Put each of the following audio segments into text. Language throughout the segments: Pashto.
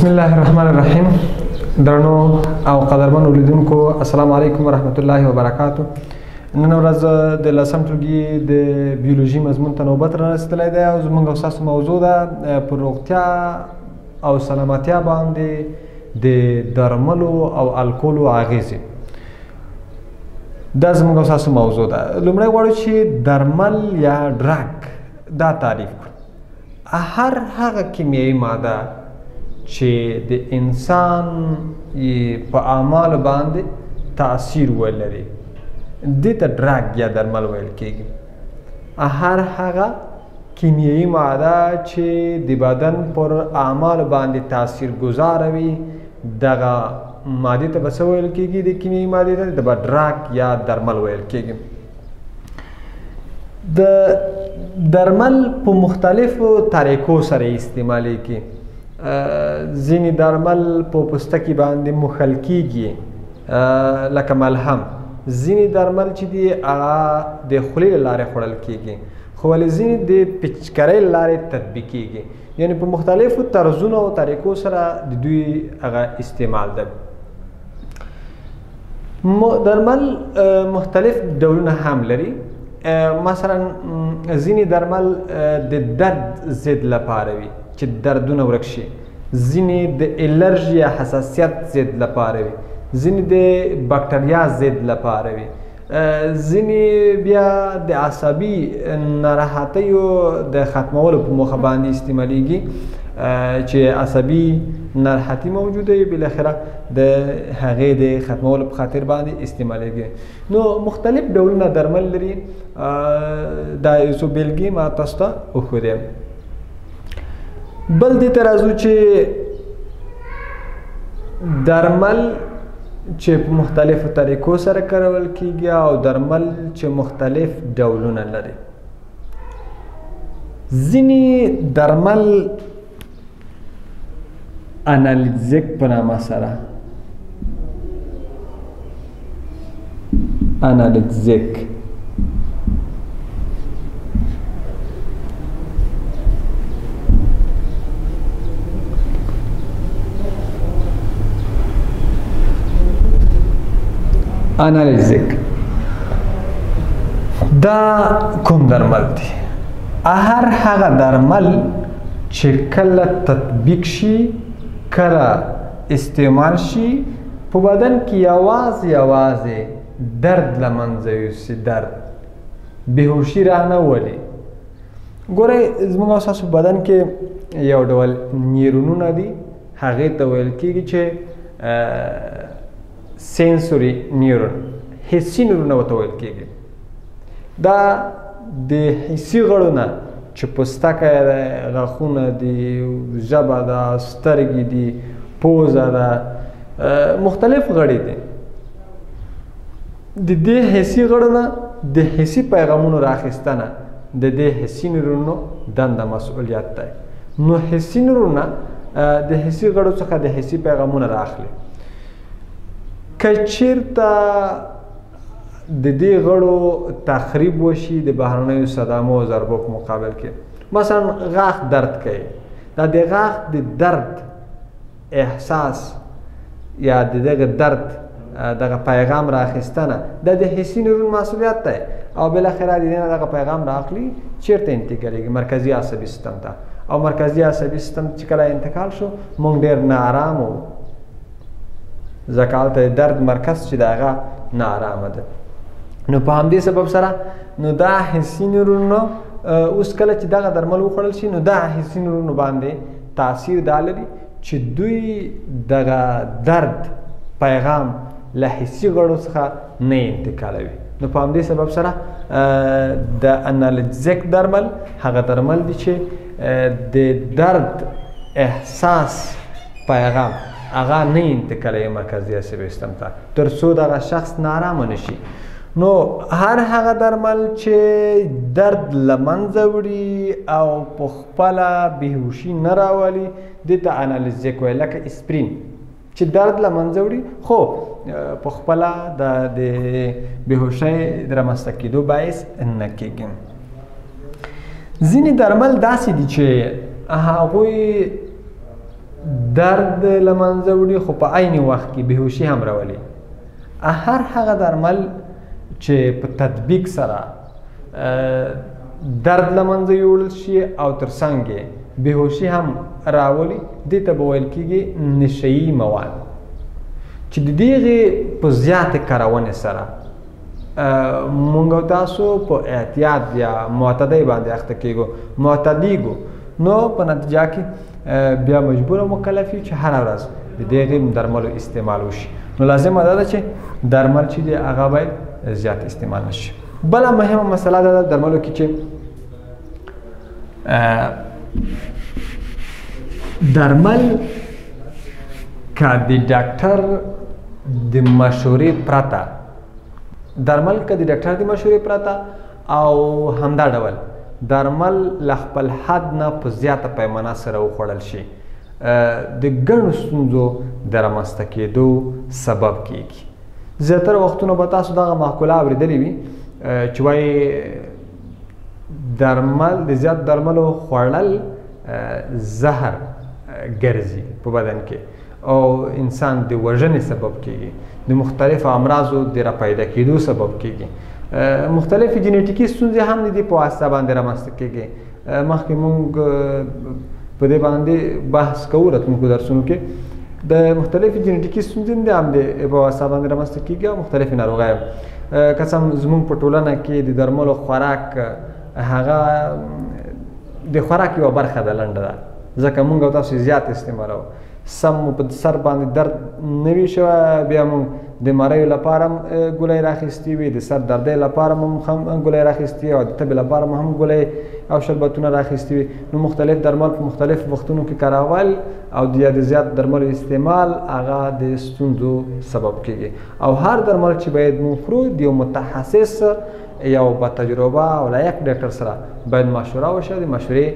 بسم الله الرحمن الرحیم. درنو او قدرمنو لیدونکو السلام علیکم ورحمت الله وبرکاتو. نن ورځ د لسم ټولګي د بیولوژي مضمون ته نوبت رارسېدلی دی او زموږ او ستاسو موضوع ده پر روغتیا او سلامتیا باندې د درملو او الکولو اغیزې. دا زموږ او ستاسو موضوع ده. لومړی غواړو چې درمل یا ډرګ دا تعریف کړو. هر هغه کیمیاوي ماده چې د انسان په اعمالو باندې تاثیر ولري دې ته ډرګ یا درمل ویل کیږي. هر هغه کیمیاوي ماده چې د بدن پر اعمالو باندې تاثیر گذاره وي دغه مادې ته به څه ویل کیږي؟ د کیمیاوي مادې ته د به ډرګ یا درمل ویل کیږي. د درمل په مختلفو طریقو سره استعمالیږي. ځینې درمل په پوستکي باندې مخل کیږي لکه ملهم. ځینې درمل چې دي هغه د خولې له لارې خوړل کیږي، خو ولې ځینې د پچکرۍ له لارې تطبیق کیږي. یعنې په مختلفو طرزونو او طریقو سره د دوی هغه استعمال ده. درمل مختلف ډولونه هم لري. مثلا ځینې درمل د درد ضد لپاره وي چې دردونه ورک شي، ځینې د الرژي یا حساسیت ضد لپاره وي، ځینې د بکټریا ضد لپاره وي، ځینې بیا د عصبي ناراحتیو د ختمولو په موخه باندې استعمالیږي چې عصبي ناراحتي موجوده وي، بالاخره د هغې د ختمولو په خاطر باندې استعمالیږي. نو مختلف ډولونه درمل لري. دا یو څو بیلګې ما تاسو ته وښودې. بل دې ته راځو چې درمل چې په مختلفو طریقو سره کارول کیږي او درمل چې مختلف ډولونه لري. ځینې درمل انالجیک په نامه سره انالجیک دا کوم درمل دي؟ هر هغه درمل چې کله تطبیق شي، کله استعمال شي، په بدن کې یوازې درد له منځه یوسي، درد بېهوشي رانه ولي. ګورئ زموږ او ستاسو بدن کې یو ډول نیورونونه دي، هغې ته ویل کېږي چې سینسوري نیورون، حسي نیورونه ورته ویل کېږي. دا د حسي غړو نه چې پوستکی دی، غاښونه دي، ژبه ده، سترګې دي، پوزه ده، مختلف غړي دي. د دې حسي غړو نه د حسي پیغامونو راخیستنه د دې حسي نیورونو دنده مسؤلیت دی. نو حسي نیورونه د حسي غړو څخه د حسي پیغامونه راخلي. که چیرته د دې غړو تخریب وشي د بهرنیو صدمو او ضربو په مقابل کې، مثلا غاښ درد کوي، دا د غاښ د درد احساس یا د دغه درد دغه پیغام راخیستنه دا د حسي نیورون مسؤلیت دی او بالاخره د دې نه دغه پیغام راخلي چیرته انتقالیږي؟ مرکزي عصبي سیستم ته. او مرکزي عصبي سیستم چې کله انتقال شو موږ ډېر ناارام وو، ځکه هلته د درد مرکز چې د هغه ناارامه ده. نو په همدې سبب سره نو دا حسي نیورونو اوس کله چې دغه درمل وخوړل شي نو دا حسي نیورونو باندې تاثیر دا لري چې دوی دغه درد پیغام له حسي غړو څخه نه انتقالوي. نو په همدې سبب سره د انالجیک درمل هغه درمل دي چې د درد احساس پیغام هغه نه انتقالوي مرکزي عصبي سیستم ته تر څو دغه شخص ناارامه نشي. نو هر هغه درمل چې درد له منځه وړي او په خپله بېهوشي نه راولي دې ته انالجیک وایي. لکه اسپرین چې درد له منځه وړي خو په خپله د بېهوشۍ د رامنځته کېدو باعث نه کېږي. ځینې درمل داسې دي چې هغوی درد له منځه وړي خو په عین وخت کې بېهوشي هم راولي. هر هغه درمل چې په تطبیق سره درد له منځه یوړل شي او تر څنګ یې بېهوشي هم راولي، دې ته به ویل کېږي نشهیي مواد، چې د دغې په زیاتې کارونې سره مونږ او تاسو په احتیاط یا معتدی باندې اخته کېږو، معتدیږو، نو په نتیجه کې بیا مجبور او مکلف یو چې هره ورځ د دغې درملو استعمال وشي. نو لازمه دا ده چې درمل چې دی هغه باید زیات استعمال نشي. بله مهمه مسله دا ده درملو کې چې درمل که د ډاکټر د مشورې پرته درمل که د ډاکټر د مشورې پرته او همدا ډول درمل له خپل حد نه په زیاته پیمانه سره وخوړل شي د ګڼو ستونزو د رامنځته کېدو سبب کیږي. زیاتره وختونه به تاسو دغه معقوله اورېدلې وي چې وایي درمل د زیات درملو خوړل زهر ګرځي په بدن کې او انسان د وژنې سبب کیږي، د مختلفو امراضو د راپیدا کېدو سبب کیږي، مختلفې جینیټیکي ستونزې هم د دې په واسطه باندې رامنځته کیږي. مخکې موږ په دې باندې بحث کوو راتلونکو درسونو کې. د مختلفې جینیټیکي ستونزې هم د په واسطه باندې رامنځته کیږي او مختلفې ناروغۍ. که څه هم زموږ په ټولنه کې د درملو خوراک هغه د خوراک یوه برخه ده، لنډه ده، ځکه موږ او تاسو زیات استعمالوو. سم په سر باندې درد نه وي شوی، بیا موږ د مریو لپاره هم ګولۍ راخیستې وي، د سر دردۍ لپاره هم ګولۍ راخیستې او د تبې لپاره هم ګولۍ او شربتونه راخیستې وي. نو مختلف درمل په مختلفو وختونو کې کارول او د زیات درملو استعمال هغه د ستونزو سبب کیږي. او هر درمل چې باید موږ خورو د یو متخصص یو با تجربه او لایق ډاکټر سره باید مشوره وشي. د مشورې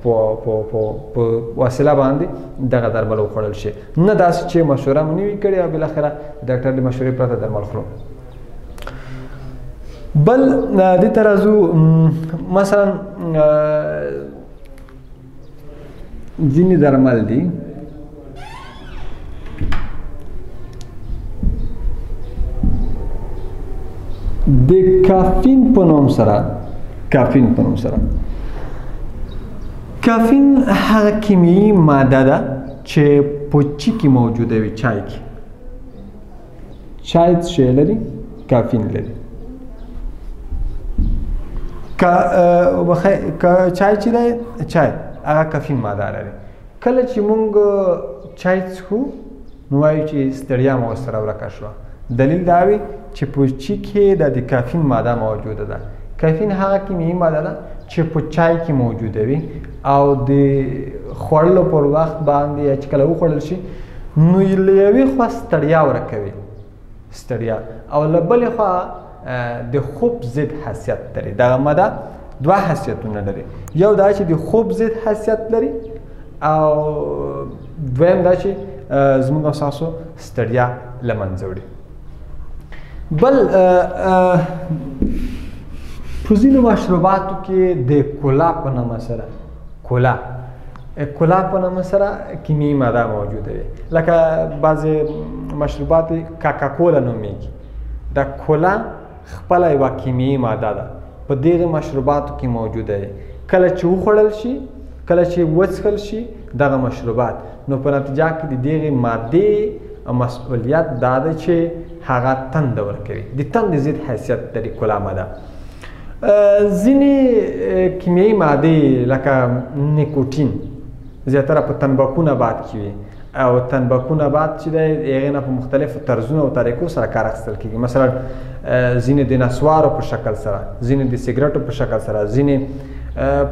په وسیله باندې دغه درمل وخوړل شي، نه داسې چې مشوره مو نه وي کړې او بالاخره ډاکټر د مشورې پرته درمل خورو. بل دې ته راځو، مثلا ځینې درمل دي د کافین په نوم سره کافین هغه کیمیايي ماده ده چې په چای کې موجوده وي. چای څه لري؟ کافین لري. چای چې دی چای هغه کافین ماده لري. کله چې موږ چای څښو نو وایو چې ستړیا مو ورسره ورکه شوه. دلیل دا وي چې په چای کې د کافین ماده موجوده ده. کافین هغه کیمیايي ماده ده چې په چای کې موجوده وي او د خوړلو پر وخت باندې چې کله وخوړل شي نو له یوې خوا ستړیا ورکوي، ستړیا، او له بلې خوا د خوب ضد حیثیت لري. دغه ماده دوه حیثیتونه لري، یو دا چې د خوب ضد حیثیت لري او دویم دا چې زموږ او ستاسو ستړیا له منځه وړي. بل په ځینو مشروباتو کې د کولا په نامه سره کیمیايي ماده موجوده وي، لکه بعضې مشروبات کاکا کولا نومیږي. دا کولا خپله یوه کیمیايي ماده ده، په دغې مشروباتو کې موجوده وي. کله چې وخوړل شي، کله چې وڅښل شي دغه مشروبات، نو په نتیجه کې د دغې مادې مسؤلیت دا ده چې هغه تنده ورکوي، د تندې ضد حیثیت لري کولا ماده. ځینې کیمیايي مادې لکه نیکوټین زیاتره په تنباکو نبات کې وي او تنباکو نبات چې دی هغې نه په مختلفو طرزونو او طریقو سره کار اخیستل کېږي. مثلا ځینې د نسوارو په شکل سره، ځینې د سګرټو په شکل سره، ځینې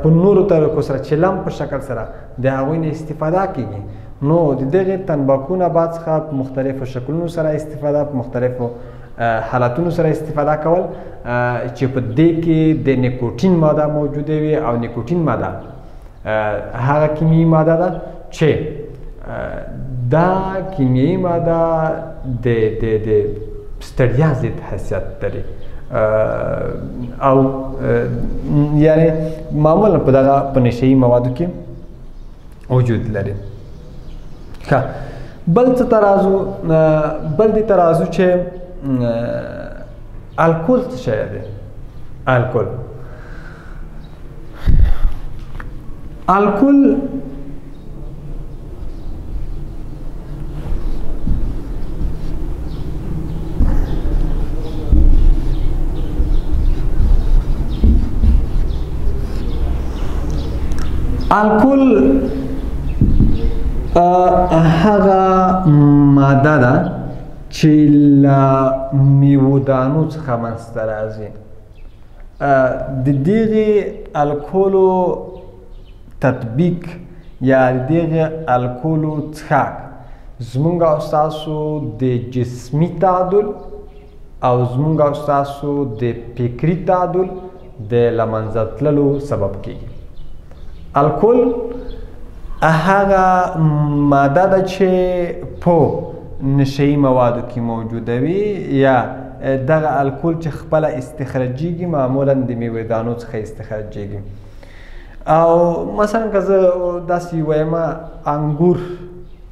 په نورو طریقو سره چې لم په شکل سره د هغوی نه استفاده کېږي. نو د دغې تنباکو نبات څخه په مختلفو شکلونو سره استفاده، په مختلفو حالتونو سره استفاده کول چې په دې کې د نیکوټین ماده موجوده وي او نیکوټین ماده هغه کیمیايي ماده ده چې دا کیمیايي ماده د ستړیا ضد حیثیت لري او یعنی معمولا په دغه په نشهیي موادو کې وجود لري. بل څه ترازو بل دې ترازو چې الکول څه شی دی الکول الکول هغه ماده ده چې له میوه‌دانو څخه منځته راځي د دغې الکولو تطبیق یا د دغې الکولو څښاک زموږ او ستاسو د جسمي تعادل او زموږ او ستاسو د فکري تعادل د له منځه تللو سبب کیږي الکول هغه ماده ده چې په نشهیي موادو کې موجوده وي یا دغه الکول چې خپله استخراجیږي معمولا د میوه‌دانو څخه استخراجیږي او مثلا که زه داسې ووایم انګور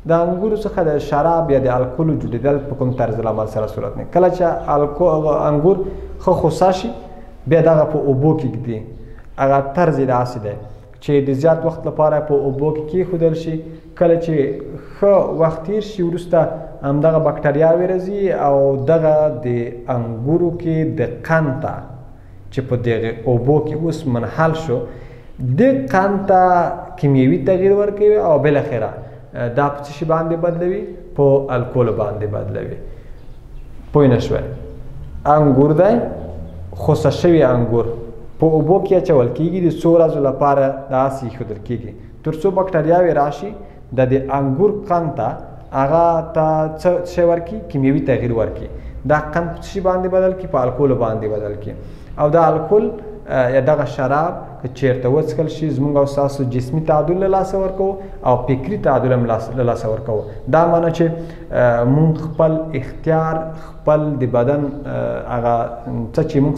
د انګورو څخه د شراب یا د الکولو جوړېدل په کوم طرز العمل سره صورت نه کله چې انګور ښه خوسا شي بیا دغه په اوبو کې ږدي هغه طرز یې داسې دی چې د زیات وخت لپاره په اوبو کې کېښودل شي کله چې ښه وخت تیر شي وروسته همدغه بکټریاوې راځي او دغه د انګورو کې د قند ته چې په دغې اوبو کې اوس منحل شو د قند ته کیمیاوي تغییر ورکوي او بالاخره دا په څه شي باندې بدلوي په الکولو باندې بدلوي پوه نه شوی انګور دی خوسه شوي انګور په اوبو کې اچول کېږي د څو ورځو لپاره داسې ایښودل کېږي تر څو بکټریاوې راشي د انګور قند ته هغه ته څه شی ورکړي کیمیاوي تغییر ورکړي دا قند په څه شي باندې بدل کړي په الکولو باندې بدل کړي او دا الکول یا دغه شراب که چیرته وڅښل شي زموږ او ستاسو جسمي تعادل له لاسه ورکوو او فکري تعادل هم له لاسه ورکوو دا معنی چې موږ خپل اختیار خپل د بدن هغه څه چې موږ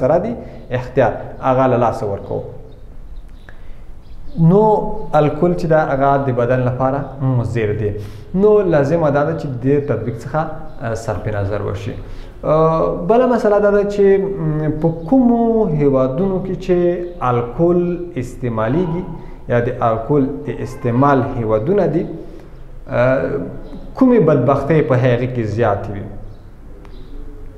سره دي اختیار هغه له لاسه ورکوو نو الکول چې دا هغه د بدن لپاره مضر دی نو لازمه دا ده چې د تطبیق څخه صرف نظر وشي بله مسله دا ده چې په کومو هیوادونو کې چې الکول استعمالیږي یا د الکول د استعمال هیوادونه دي کومې بدبختۍ په هغې کې زیاتې وي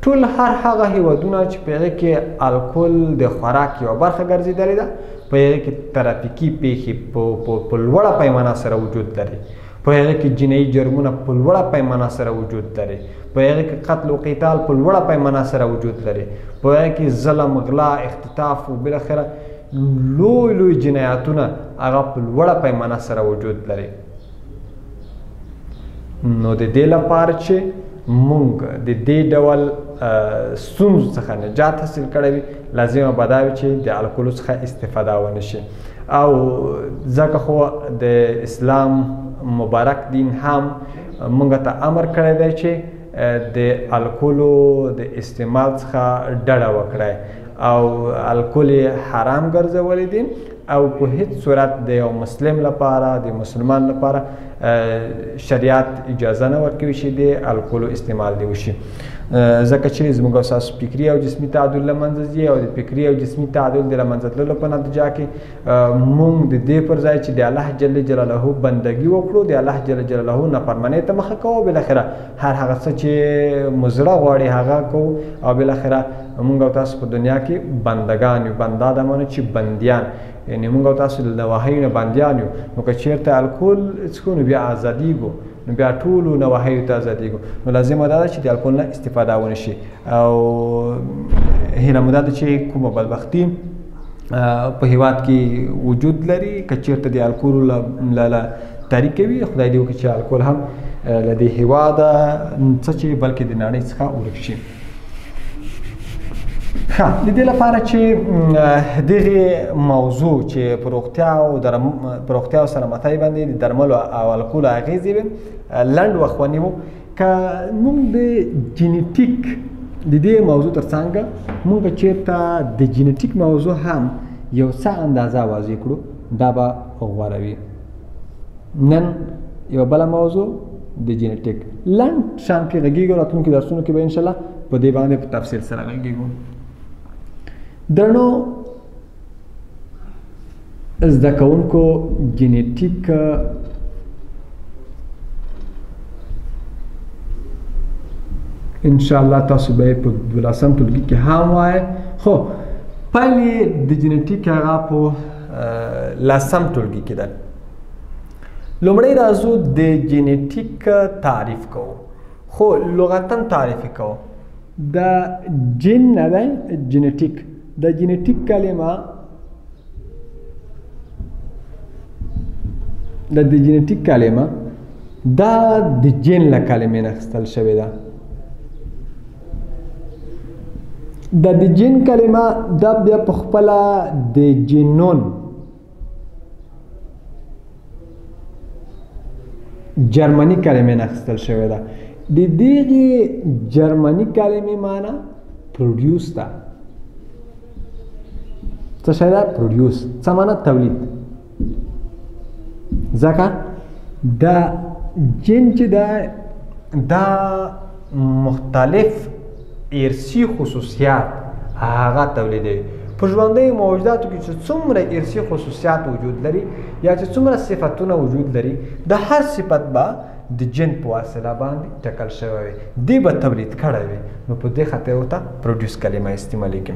ټول هغه هیوادونه چې په هغې کې الکول د خوراک یوه برخه ګرځېدلې ده په هغې کې ترافیکي پیښې په لوړه پیمانه سره وجود لري په هغې کې جنایي جرمونه په لوړه پیمانه سره وجود لري په هغې کې قتل و قتال په لوړه پیمانه سره وجود لري په هغې کې ظلم غلا اختطاف و بالاخره لوی جنایاتونه هغه په لوړه پیمانه سره وجود لري نو د دې لپاره چې موږ د دې ډول ستونزو څخه نجات حاصل کړی وي لازمه به دا وي چې د الکولو څخه استفاده ونه شي او ځکه خو د اسلام مبارک دین هم موږ ته امر کړی دی چې د الکولو د استعمال څخه ډډه وکړئ او الکول حرام ګرځولی دي او په هیڅ صورت د یو مسلم لپاره د مسلمان لپاره شریعت اجازه نه ورکوي چې د الکولو استعمال دی وشي ځکه چې زموږ او ستاسو فکري او جسمي تعادل له منځه ځي او د فکري او جسمي تعادل د له منځه تللو په نتیجه کې موږ د دې پر ځای چې د الله جل جلاله بندګي وکړو د الله جل جلاله نافرمانۍ ته مخه کوو بالاخره هر هغه څه چې مو زړه غواړي هغه کوو او بالاخره موږ او تاسو په دنیا کې بندګان یو بنده دا معنی چې بندیان یعنې موږ او تاسو له نواهیو نه بندیان یو نو که چېرته الکول څښو نو بیا ازادیږو نو بیا ټولو نواهیو ته ازادیږو نو لازمه دا ده چې د الکول نه استفاده ونه شي او هیله مو دا ده چې کومه بدبختي په هیواد کې وجود لري که چېرته د الکولو له تحریک کوي خدای دې وکړي چې الکول هم له دې هیواده څه چې بلکې د نړۍ څخه ورک شي ښه د دې لپاره چې دغې موضوع چې په روغتیا سره متای باندې د درملو او الکولو اغېزې وي لنډ وخت ونیو که موږ د جینیټیک د دې موضوع تر څنګ موږ چېرته د جینیټیک موضوع هم یو څه اندازه واضح کړو دا به غوره وي نن یو بل موضوع د جینټیک لنډ شان کې غږیږو راتلونکي درسونو کې به ان شاء الله په دې باندې په تفصیل سره غږیږو درنو زده کوونکو جینټیک ان شاء الله تاسو به په 12م ټولګي کې هم وایي خو پایلې د جینټیک هغه په 10م ټولګي کې ده لومړی راځو د جینټیک تعریف کوو خو لغتاً تعریف کوو د جین نه ده جینټیک د جینټیک کلمه د جینټیک کلمه دا د جین له کلمې نه اخیستل شوې ده د جین کلمه دا بیا په خپله د جینون جرمني کلمې نه اخیستل شوې ده د دغې جرمني کلمې معنی پروډیوس ده څه شی ده پروډیوس څه معنی تولید ځکه دا جین چې ده دا مختلف ارثي خصوصیات هغه تولیدوي په ژوندیو موجوداتو کې چې څومره ارثي خصوصیات وجود لري یا چې څومره صفتونه وجود لري د هر صفت به د جین په واسطه باندې ټاکل شوی وي دی به تولید کړی وي نو په دې خاطر ورته پروډیوس کلمه استعمالیږي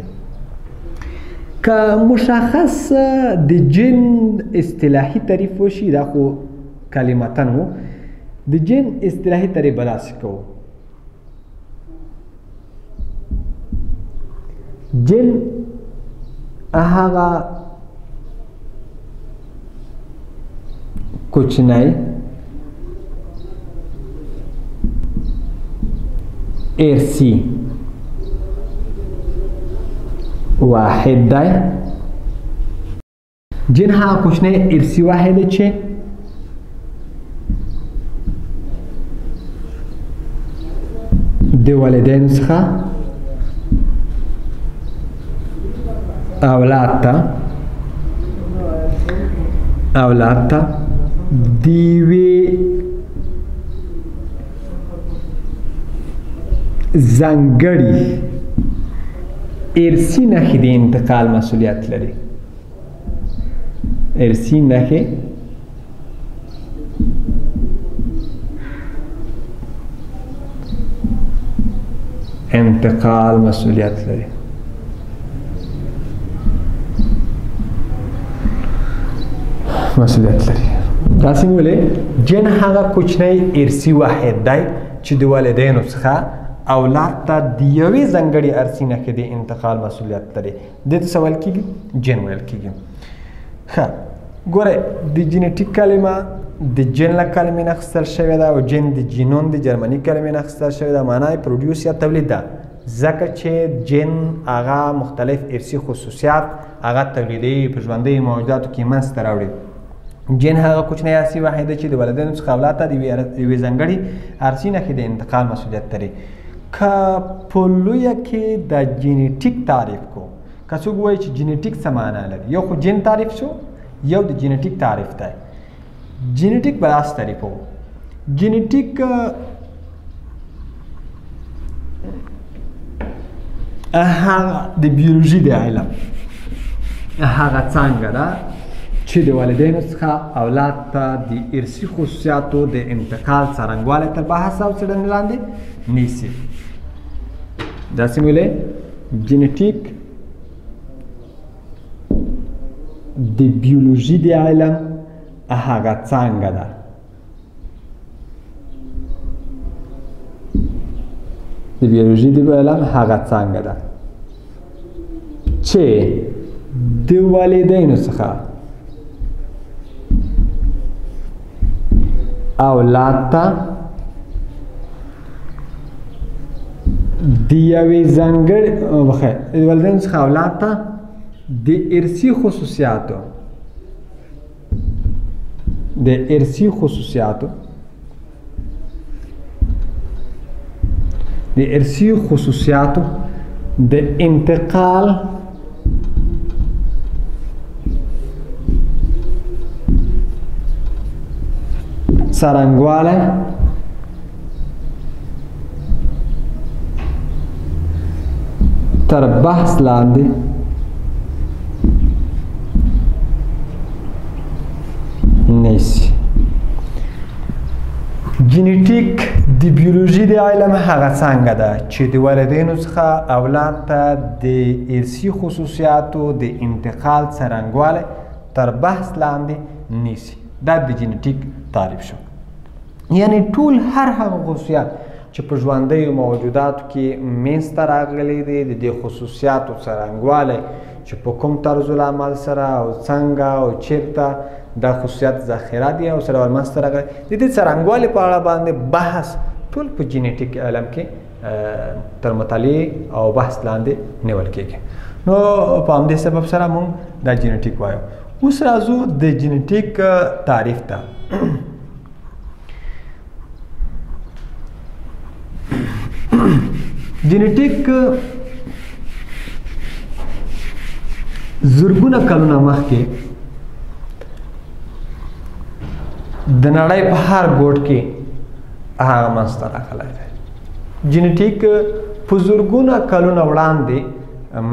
که مشخص د جین اصطلاحي تعریف وشي دا خو کلمتن و د جین اصطلاحي تعریف به داسې کوو جن هغه کوچنی ارثي واحد دی جن هغه کوچنی ارثي واحد دی چې د والدینو څخه اولاد ته دیوی ځانګړي ارثي نښې د انتقال مسؤلیت لري ارثي نښې انتقال مسؤلیت لري مسؤلیت لري داسې ولې جن هغه کوچنی ارثي واحد دی چې د والدینو څخه اولاد ته د یوې ځانګړې ارثي نښې د انتقال مسؤلیت لري دې ته څه ویل کېږي جن ویل کېږي ښه ګوره د جینټیک کلمه د جن له کلمې نه اخیستل شوې ده او جن د جینون د جرمني کلمې نه اخیستل شوې ده معنا یې پروډیوس یا تولید ده ځکه چې جن هغه مختلف ارثي خصوصیات هغه تولیدوي په ژوندیو موجوداتو کې منځته راوړي جن هغه کوچنی ارثي واحد دی چې د والدینو څخه اولاد ته د یوې ځانګړې ارثي نښې د انتقال مسؤلیت لري که په لویه کې د جینټیک تعریف کو که څوک وایي چې جینټیک څه معنا لري یو خو جن تعریف شو یو د جینټیک تعریف دی جینټیک به داسې تعریف و جینټیک هغه د بیولوژي د علم هغه څانګه ده چې د والدینو څخه اولاد ته د ارثي خصوصیاتو د انتقال څرنګوالی تر بحث او څېړنې لاندې نیسي داسې ویلې جینټیک د بیولوژي د علم هغه څانګه ده د بیولوژي د علم هغه څانګه ده چې د والدینو څخه اولاد ته د یوې ځانګړې والدینو څخه اولاد ته د ارثي خصوصیاتو د انتقال څرنګوالی تر بحث لاندې نیسي. جینیټیک د بیولوژي د علم هغه څانګه ده چې د والدینو څخه اولاد ته د ارثي خصوصیاتو د انتقال څرنګوالی تر بحث لاندې نیسي. دا د جینیټیک تعریف شو. یعنی ټول هر هغه خصوصیات چې په ژوندیو موجوداتو کې منځته راغلي دي د دې خصوصیاتو څرنګوالی چې په کوم طرز العمل سره او څنګه او چیرته دا خصوصیات ذخیره دي او سره ورمنځته راغلي د دې څرنګوالي په اړه باندې بحث ټول په جینیټیک علم کې تر مطالعې او بحث لاندې نیول کېږي. نو په همدې سبب سره موږ دا جینیټیک وایو. اوس راځو د جینیټیک تعریف ته. جینیټیک زرګونه کلونه مخکې د نړۍ په هر ګوټ کې هغه منځته راغلی دی. جینیټیک په زرګونه کلونه وړاندې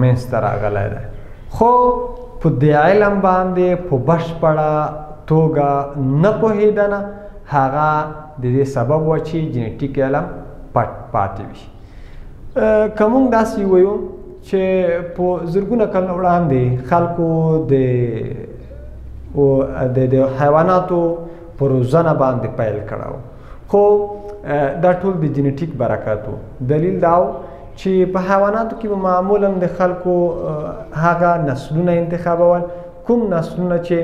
منځته راغلی دی، خو په دې علم باندې په بشپړه توګه نه پوهېدنه هغه د دې سبب و چې جینیټیک علم پټ پاتې وي. که موږ داسې ووایو چې په زرګونه کلونه وړاندې خلکو د حیواناتو په روزنه باندې پیل کړی و، خو دا ټول د جینیټیک برکت و. دلیل دا و چې په حیواناتو کې به معمولا د خلکو هغه نسلونه انتخابول کوم نسلونه چې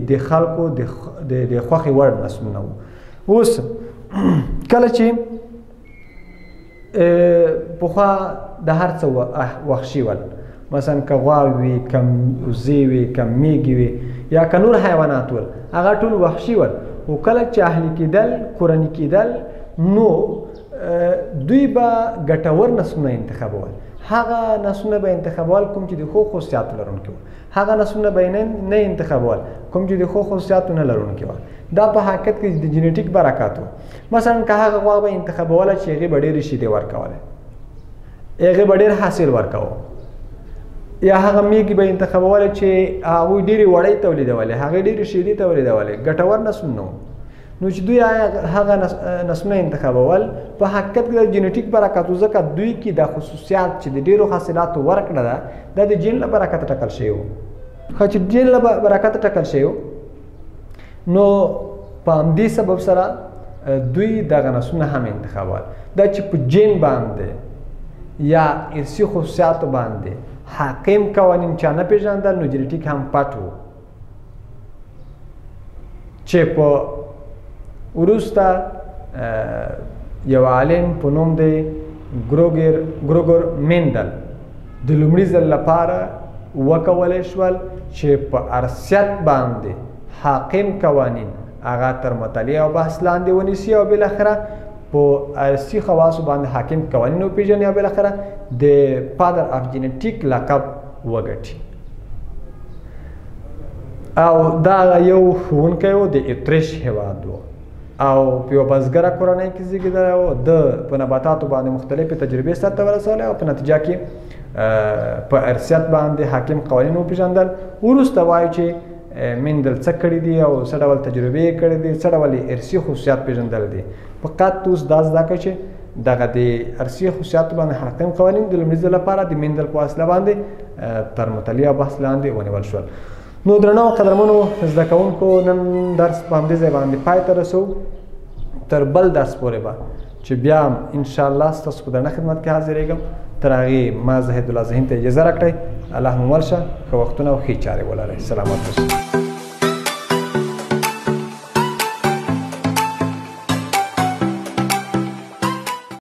د خلکو د خوښې وړ نسلونه وو. اوس کله چې پخوا د هر څه وحشي ول، مثلا که غواوې وي، که وزې وي، که میږې وي، یا که نور حیوانات ول، هغه ټول وحشي ول. خو کله چې اهلي کېدل، کورني کېدل، نو دوی به ګټور نسلونه انتخابول. هغه نسلونه به انتخابول کوم چې د ښو خصوصیاتو لرونکي وو، هغه نسلونه به نه انتخابول کوم چې د ښو خصوصیاتو نه لرونکي وو. دا په حقیقت کې د جینیټیک برکات و. مثلا که هغه غوا به انتخابوله چې هغې به ډېرې شیدې ورکولې، هغې به ډېر حاصل ورکوه، یا هغه میږي به انتخابوله چې هغوی ډېرې وړۍ تولیدولې، هغې ډېرې شیدې تولیدولې، ګټور نسلونه وو. نو چې دوی هغه نسلونه انتخابول په حقیقت کې د جینیټیک برکت و، ځکه دوی کې دا خصوصیات چې د ډېرو حاصلاتو ورکړه ده دا د جین له برکته ټاکل شوي وو. خو چې جین له برکته ټاکل شوي وو، نو په همدې سبب سره دوی دغه نسلونه هم انتخابول. دا چې په جین باندې یا ارثي خصوصیاتو باندې حاکم قوانین چا نه پېژندل، نو جینیټیک هم پټ و. چې په وروسته یو عالم په نوم دی ګروګر میندل د لومړي ځل لپاره وکولی شول چې په ارثیت باندې حاکم قوانین هغه تر مطالعې او بحث لاندې ونیسي او بالاخره په ارثي خواصو باندې حاکم قوانین وپېژني او بالاخره د فادر اف جینیټیک لقب وګټي. او دا یو ښوونکی و د اتریش هېواد و او په یوه بزګره کورنۍ کې زېږېدلی و. د په نباتاتو باندې مختلفې تجربې سرته ورسولې او په نتیجه کې په ارثیت باندې حاکم قوانین وپېژندل. وروسته وایو چې میندل څه کړي دي او څه ډول تجربې یې کړي دي، څه ډول ارثي خصوصیات پېژندل دي. فقط اوس دا زده کړه چې دغه د ارثي خصوصیاتو باندې حاکم قوانین د لومړي ځل لپاره د میندل په وسیله باندې تر مطالعې او بحث لاندې ونیول شول. نو درنو قدرمنو زده کوونکو، نن درس په همدې ځای باندې پای ته رسوو. تر بل درس پورې به چې بیا هم انشاءالله ستاسو په درنه خدمت کې حاضرېږم. تر هغې ما زهید الله ذهین ته اجازه راکړئ. الله مو مل شه، ښه وختونه او ښې چارې ولرئ. سلامت اوسئ.